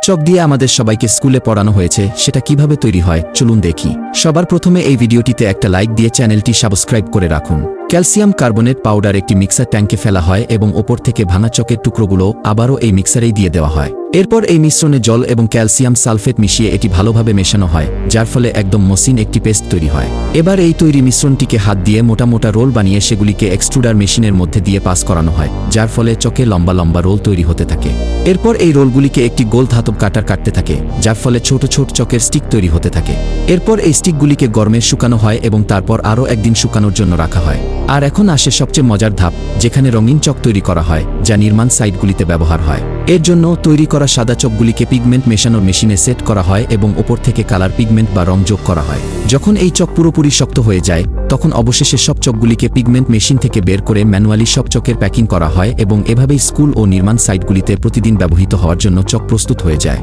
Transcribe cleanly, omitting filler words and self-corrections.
চক দিয়ে আমাদের সবাইকে স্কুলে পড়ানো হয়েছে, সেটা কিভাবে তৈরি হয় চলুন দেখি। সবার প্রথমে এই ভিডিওটিতে একটা লাইক দিয়ে চ্যানেলটি সাবস্ক্রাইব করে রাখুন। ক্যালসিয়াম কার্বনেট পাউডার একটি মিক্সার ট্যাঙ্কে ফেলা হয় এবং ওপর থেকে ভাঙা চকের টুকরোগুলো আবারও এই মিক্সারেই দিয়ে দেওয়া হয়। এরপর এই মিশ্রণে জল এবং ক্যালসিয়াম সালফেট মিশিয়ে এটি ভালোভাবে মেশানো হয়, যার ফলে একদম মসৃণ একটি পেস্ট তৈরি হয়। এবার এই তৈরি মিশ্রণটিকে হাত দিয়ে মোটা মোটা রোল বানিয়ে সেগুলিকে এক্সট্রুডার মেশিনের মধ্যে দিয়ে পাস করানো হয়, যার ফলে চকে লম্বা লম্বা রোল তৈরি হতে থাকে। এরপর এই রোলগুলিকে একটি গোল ধাতব কাটার কাটতে থাকে, যার ফলে ছোট ছোট চকের স্টিক তৈরি হতে থাকে। এরপর এই স্টিকগুলিকে গরমে শুকানো হয় এবং তারপর আরও একদিন শুকানোর জন্য রাখা হয়। আর এখন আসে সবচেয়ে মজার ধাপ, যেখানে রঙিন চক তৈরি করা হয়, যা নির্মাণ সাইটগুলিতে ব্যবহার হয়। এর জন্য তৈরি করা সাদা চকগুলিকে পিগমেন্ট মেশানোর মেশিনে সেট করা হয় এবং ওপর থেকে কালার পিগমেন্ট বা রং যোগ করা হয়। যখন এই চক পুরোপুরি শক্ত হয়ে যায়, তখন অবশেষে সব চকগুলিকে পিগমেন্ট মেশিন থেকে বের করে ম্যানুয়ালি সব চকের প্যাকিং করা হয় এবং এভাবেই স্কুল ও নির্মাণ সাইটগুলিতে প্রতিদিন ব্যবহৃত হওয়ার জন্য চক প্রস্তুত হয়ে যায়।